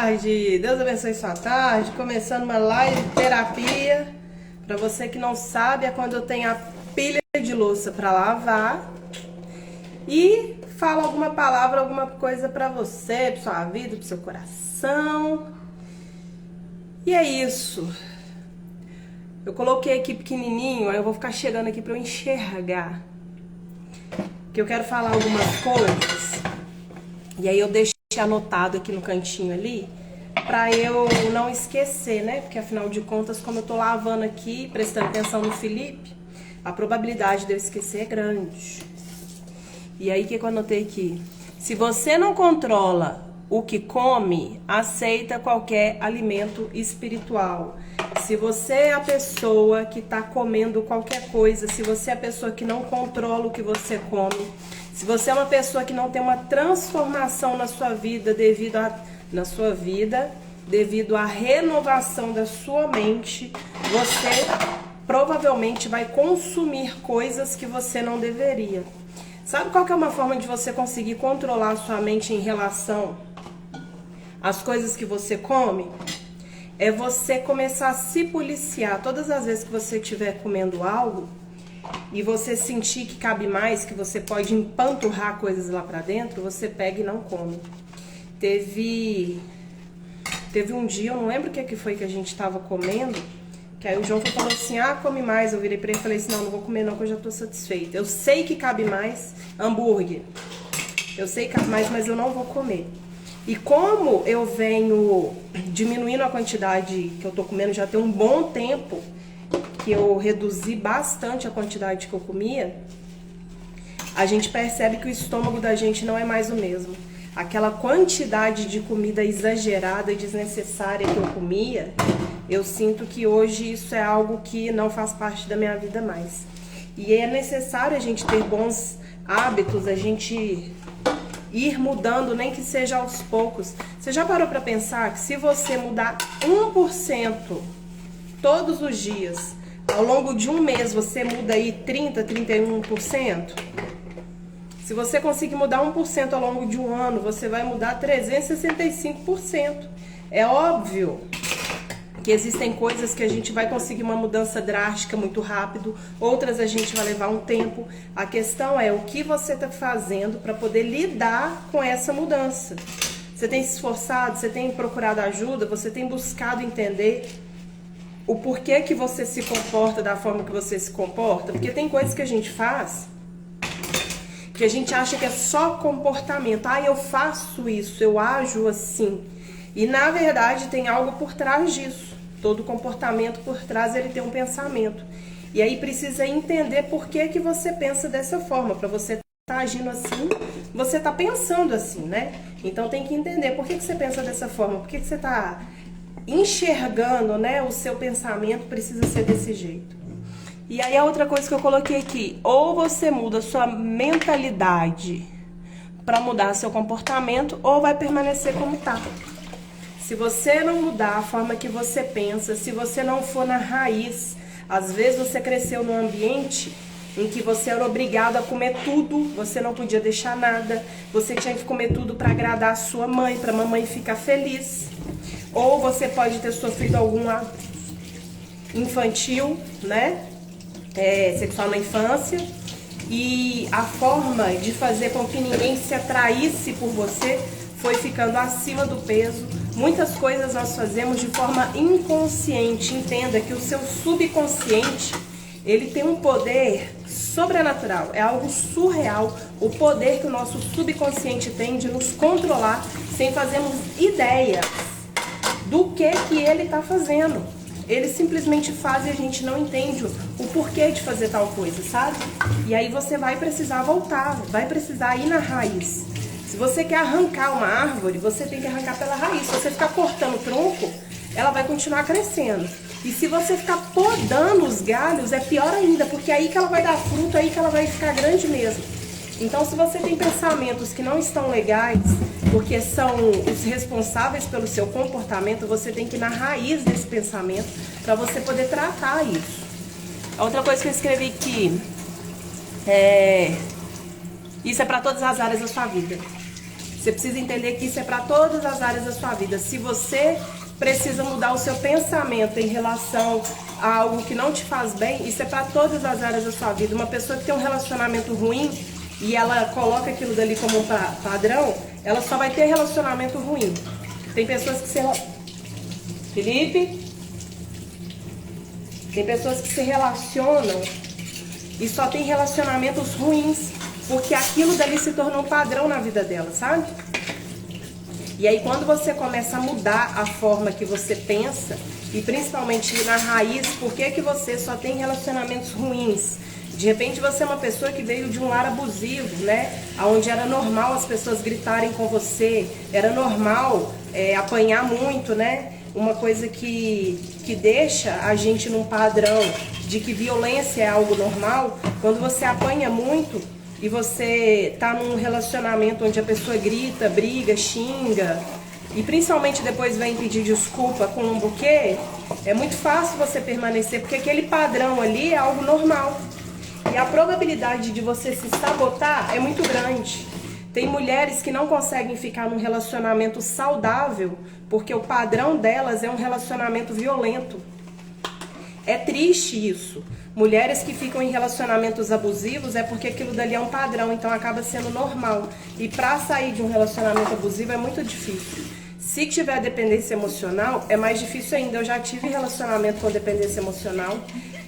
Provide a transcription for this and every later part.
tarde, Deus abençoe sua tarde. Começando uma live terapia. Para você que não sabe, é quando eu tenho a pilha de louça para lavar e falo alguma palavra, alguma coisa para você, para sua vida, para seu coração. E é isso. Eu coloquei aqui pequenininho, aí eu vou ficar chegando aqui para eu enxergar. Que eu quero falar algumas coisas. E aí eu deixei anotado aqui no cantinho ali, pra eu não esquecer, né? Porque afinal de contas, como eu tô lavando aqui, prestando atenção no Felipe, a probabilidade de eu esquecer é grande. E aí o que eu anotei aqui? Se você não controla o que come, aceita qualquer alimento espiritual. Se você é a pessoa que tá comendo qualquer coisa, se você é a pessoa que não controla o que você come, se você é uma pessoa que não tem uma transformação na sua vida devido à renovação da sua mente, você provavelmente vai consumir coisas que você não deveria. Sabe qual que é uma forma de você conseguir controlar a sua mente em relação às coisas que você come? É você começar a se policiar. Todas as vezes que você estiver comendo algo e você sentir que cabe mais, que você pode empanturrar coisas lá pra dentro, você pega e não come. Teve um dia, eu não lembro o que foi que a gente tava comendo, que aí o João falou assim, come mais. Eu virei pra ele e falei assim, não vou comer não, que eu já tô satisfeita. Eu sei que cabe mais hambúrguer, eu sei que cabe mais, mas eu não vou comer. E como eu venho diminuindo a quantidade que eu tô comendo, já tem um bom tempo que eu reduzi bastante a quantidade que eu comia, a gente percebe que o estômago da gente não é mais o mesmo. Aquela quantidade de comida exagerada e desnecessária que eu comia, eu sinto que hoje isso é algo que não faz parte da minha vida mais. E é necessário a gente ter bons hábitos, a gente ir mudando, nem que seja aos poucos. Você já parou para pensar que se você mudar 1% todos os dias, ao longo de um mês você muda aí 30, 31%? Se você conseguir mudar 1% ao longo de um ano, você vai mudar 365%. É óbvio que existem coisas que a gente vai conseguir uma mudança drástica muito rápido, outras a gente vai levar um tempo. A questão é o que você está fazendo para poder lidar com essa mudança. Você tem se esforçado, você tem procurado ajuda, você tem buscado entender o porquê que você se comporta da forma que você se comporta? Porque tem coisas que a gente faz que a gente acha que é só comportamento. Eu faço isso, eu ajo assim. E na verdade tem algo por trás disso. Todo comportamento por trás ele tem um pensamento. E aí precisa entender por que que você pensa dessa forma. Para você estar agindo assim, você está pensando assim, né? Então tem que entender por que que você pensa dessa forma, por que que você está enxergando, né? O seu pensamento precisa ser desse jeito. E aí a outra coisa que eu coloquei aqui, ou você muda a sua mentalidade para mudar seu comportamento, ou vai permanecer como tá. Se você não mudar a forma que você pensa, se você não for na raiz, às vezes você cresceu num ambiente em que você era obrigado a comer tudo, você não podia deixar nada, você tinha que comer tudo para agradar a sua mãe, para a mamãe ficar feliz. Ou você pode ter sofrido algum ato infantil, né? Sexual na infância, e a forma de fazer com que ninguém se atraísse por você foi ficando acima do peso. Muitas coisas nós fazemos de forma inconsciente. Entenda que o seu subconsciente, ele tem um poder sobrenatural, é algo surreal, o poder que o nosso subconsciente tem de nos controlar sem fazermos ideia do que ele está fazendo. Ele simplesmente faz e a gente não entende o porquê de fazer tal coisa, sabe? E aí você vai precisar voltar, vai precisar ir na raiz. Se você quer arrancar uma árvore, você tem que arrancar pela raiz. Se você ficar cortando o tronco, ela vai continuar crescendo. E se você ficar podando os galhos, é pior ainda, porque é aí que ela vai dar fruto, é aí que ela vai ficar grande mesmo. Então, se você tem pensamentos que não estão legais, porque são os responsáveis pelo seu comportamento, você tem que ir na raiz desse pensamento para você poder tratar isso. A outra coisa que eu escrevi aqui isso é para todas as áreas da sua vida. Você precisa entender que isso é para todas as áreas da sua vida. Se você precisa mudar o seu pensamento em relação a algo que não te faz bem, isso é para todas as áreas da sua vida. Uma pessoa que tem um relacionamento ruim e ela coloca aquilo dali como um padrão, ela só vai ter relacionamento ruim. Tem pessoas que se... Felipe? Tem pessoas que se relacionam e só tem relacionamentos ruins, porque aquilo dali se tornou um padrão na vida dela, sabe? E aí quando você começa a mudar a forma que você pensa, e principalmente ir na raiz, por que que você só tem relacionamentos ruins? De repente você é uma pessoa que veio de um lar abusivo, né? Onde era normal as pessoas gritarem com você, era normal apanhar muito, né? Uma coisa que deixa a gente num padrão de que violência é algo normal. Quando você apanha muito e você tá num relacionamento onde a pessoa grita, briga, xinga, e principalmente depois vem pedir desculpa com um buquê, é muito fácil você permanecer, porque aquele padrão ali é algo normal. E a probabilidade de você se sabotar é muito grande. Tem mulheres que não conseguem ficar num relacionamento saudável porque o padrão delas é um relacionamento violento. É triste isso. Mulheres que ficam em relacionamentos abusivos é porque aquilo dali é um padrão, então acaba sendo normal. E pra sair de um relacionamento abusivo é muito difícil. Se tiver dependência emocional, é mais difícil ainda. Eu já tive relacionamento com dependência emocional.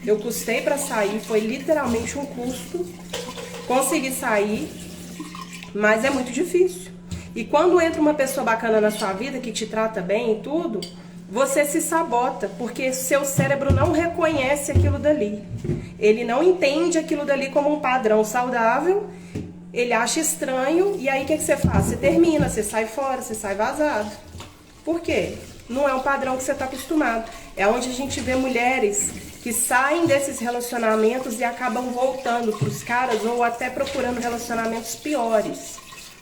Eu custei pra sair, foi literalmente um custo. Consegui sair, mas é muito difícil. E quando entra uma pessoa bacana na sua vida, que te trata bem e tudo, você se sabota, porque seu cérebro não reconhece aquilo dali. Ele não entende aquilo dali como um padrão saudável, ele acha estranho, e aí o que você faz? Você termina, você sai fora, você sai vazado. Por quê? Não é um padrão que você está acostumado. É onde a gente vê mulheres que saem desses relacionamentos e acabam voltando para os caras ou até procurando relacionamentos piores.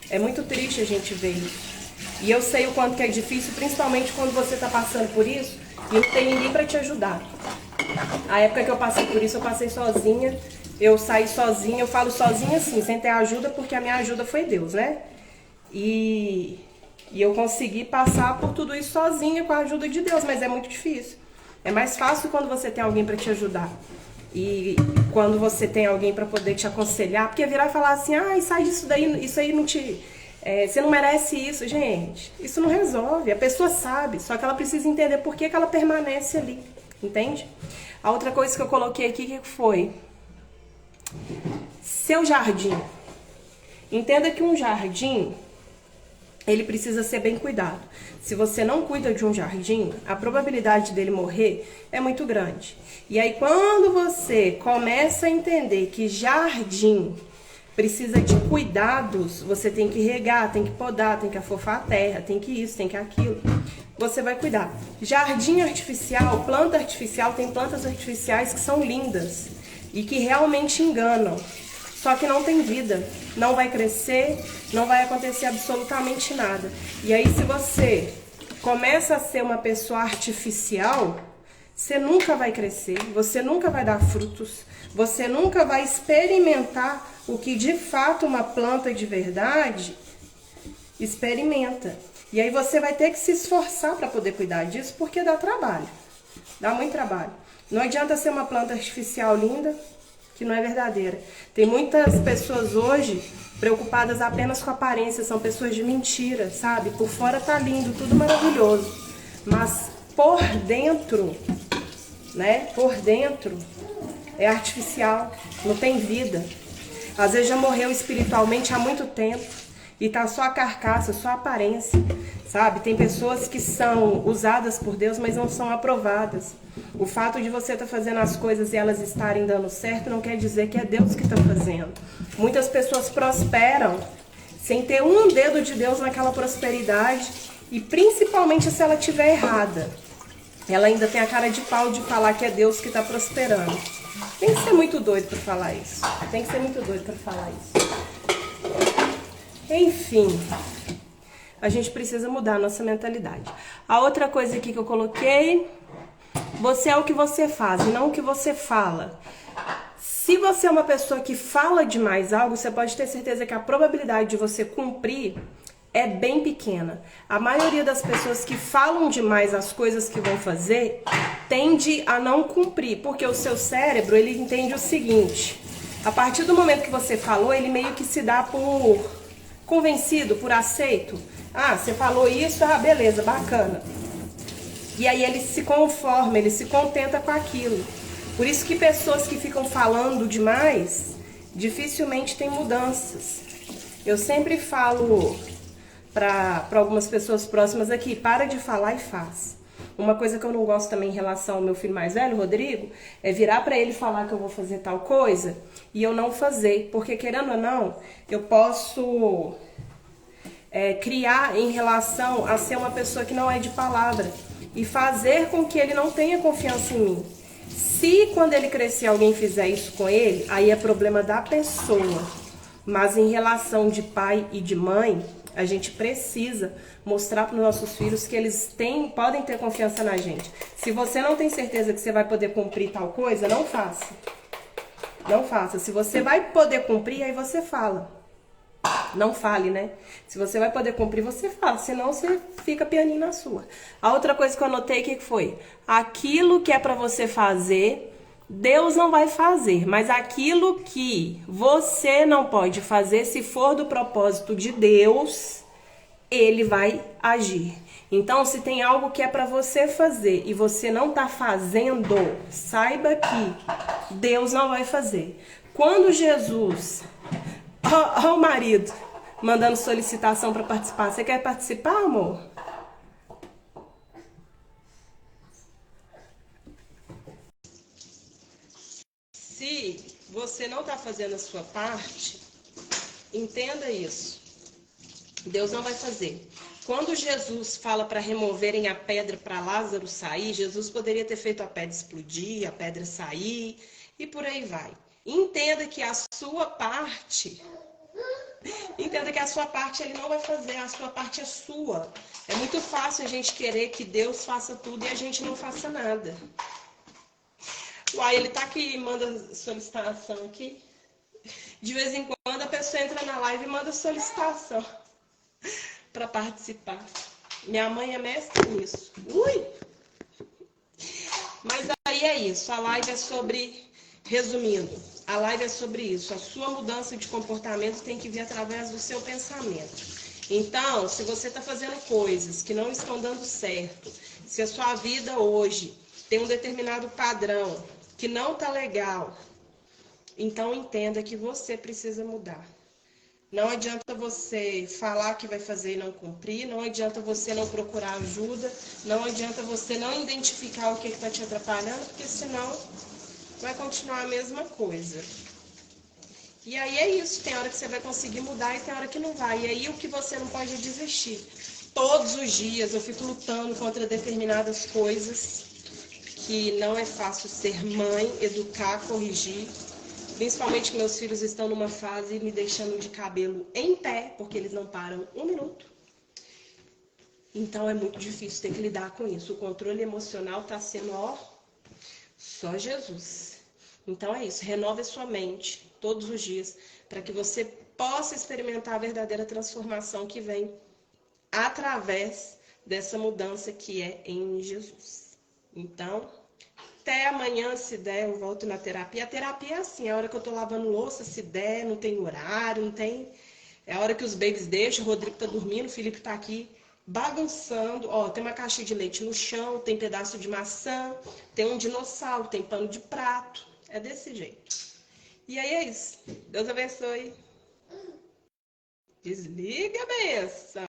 É muito triste a gente ver isso. E eu sei o quanto que é difícil, principalmente quando você está passando por isso e não tem ninguém para te ajudar. A época que eu passei por isso, eu passei sozinha. Eu saí sozinha, eu falo sozinha assim, sem ter ajuda, porque a minha ajuda foi Deus, né? E eu consegui passar por tudo isso sozinha com a ajuda de Deus, mas é muito difícil. É mais fácil quando você tem alguém para te ajudar. E quando você tem alguém para poder te aconselhar, porque virar e falar assim, sai disso daí, isso aí não te... você não merece isso. Gente, isso não resolve. A pessoa sabe, só que ela precisa entender por que ela permanece ali, entende? A outra coisa que eu coloquei aqui, que foi? Seu jardim. Entenda que um jardim, ele precisa ser bem cuidado. Se você não cuida de um jardim, a probabilidade dele morrer é muito grande. E aí quando você começa a entender que jardim precisa de cuidados, você tem que regar, tem que podar, tem que afofar a terra, tem que isso, tem que aquilo, você vai cuidar. Jardim artificial, planta artificial, tem plantas artificiais que são lindas e que realmente enganam. Só que não tem vida, não vai crescer, não vai acontecer absolutamente nada. E aí se você começa a ser uma pessoa artificial, você nunca vai crescer, você nunca vai dar frutos, você nunca vai experimentar o que de fato uma planta de verdade experimenta. E aí você vai ter que se esforçar para poder cuidar disso, porque dá trabalho, dá muito trabalho. Não adianta ser uma planta artificial linda, que não é verdadeira. Tem muitas pessoas hoje preocupadas apenas com a aparência, são pessoas de mentira, sabe? Por fora tá lindo, tudo maravilhoso, mas por dentro, né? Por dentro é artificial, não tem vida. Às vezes já morreu espiritualmente há muito tempo e tá só a carcaça, só a aparência, sabe? Tem pessoas que são usadas por Deus, mas não são aprovadas. O fato de você estar fazendo as coisas e elas estarem dando certo não quer dizer que é Deus que está fazendo. Muitas pessoas prosperam sem ter um dedo de Deus naquela prosperidade, e principalmente se ela estiver errada. Ela ainda tem a cara de pau de falar que é Deus que está prosperando. Tem que ser muito doido para falar isso. Tem que ser muito doido para falar isso. Enfim, a gente precisa mudar a nossa mentalidade. A outra coisa aqui que eu coloquei: você é o que você faz e não o que você fala. Se você é uma pessoa que fala demais algo, você pode ter certeza que a probabilidade de você cumprir é bem pequena. A maioria das pessoas que falam demais as coisas que vão fazer tende a não cumprir, porque o seu cérebro, ele entende o seguinte: a partir do momento que você falou, ele meio que se dá por convencido, por aceito. Ah, você falou isso, ah, beleza, bacana. E aí ele se conforma, ele se contenta com aquilo. Por isso que pessoas que ficam falando demais, dificilmente tem mudanças. Eu sempre falo para algumas pessoas próximas aqui, para de falar e faz. Uma coisa que eu não gosto também em relação ao meu filho mais velho, Rodrigo, é virar para ele falar que eu vou fazer tal coisa e eu não fazer. Porque querendo ou não, eu posso criar em relação a ser uma pessoa que não é de palavra e fazer com que ele não tenha confiança em mim. Se quando ele crescer alguém fizer isso com ele, aí é problema da pessoa. Mas em relação de pai e de mãe, a gente precisa mostrar para os nossos filhos que eles podem ter confiança na gente. Se você não tem certeza que você vai poder cumprir tal coisa, não faça. Não faça. Se você vai poder cumprir, aí você fala. Não fale, né? Se você vai poder cumprir, você fala. Senão você fica pianinho na sua. A outra coisa que eu anotei, o que foi? Aquilo que é para você fazer, Deus não vai fazer. Mas aquilo que você não pode fazer, se for do propósito de Deus, Ele vai agir. Então, se tem algo que é para você fazer e você não tá fazendo, saiba que Deus não vai fazer. Quando Jesus... Ó o marido mandando solicitação para participar. Você quer participar, amor? Se você não está fazendo a sua parte, entenda isso. Deus não vai fazer. Quando Jesus fala para removerem a pedra para Lázaro sair, Jesus poderia ter feito a pedra explodir, a pedra sair e por aí vai. Entenda que a sua parte... Entenda que a sua parte ele não vai fazer, a sua parte é sua. É muito fácil a gente querer que Deus faça tudo e a gente não faça nada. Uai, ele tá aqui e manda solicitação aqui. De vez em quando a pessoa entra na live e manda solicitação para participar. Minha mãe é mestre nisso. Ui! Mas aí é isso, a live é sobre... Resumindo, a live é sobre isso. A sua mudança de comportamento tem que vir através do seu pensamento. Então, se você está fazendo coisas que não estão dando certo, se a sua vida hoje tem um determinado padrão que não está legal, então entenda que você precisa mudar. Não adianta você falar que vai fazer e não cumprir, não adianta você não procurar ajuda, não adianta você não identificar o que está te atrapalhando, porque senão... vai continuar a mesma coisa. E aí é isso, tem hora que você vai conseguir mudar e tem hora que não vai. E aí o que você não pode é desistir. Todos os dias eu fico lutando contra determinadas coisas que não é fácil ser mãe, educar, corrigir. Principalmente que meus filhos estão numa fase me deixando de cabelo em pé, porque eles não param um minuto. Então é muito difícil ter que lidar com isso. O controle emocional está sendo, só Jesus. Então é isso, renove a sua mente todos os dias para que você possa experimentar a verdadeira transformação que vem através dessa mudança que é em Jesus. Então, até amanhã, se der, eu volto na terapia. A terapia é assim, é a hora que eu tô lavando louça, se der, não tem horário, não tem... É a hora que os babies deixam, o Rodrigo tá dormindo, o Felipe tá aqui bagunçando. Tem uma caixa de leite no chão, tem pedaço de maçã, tem um dinossauro, tem pano de prato. É desse jeito. E aí é isso. Deus abençoe. Desliga, benção.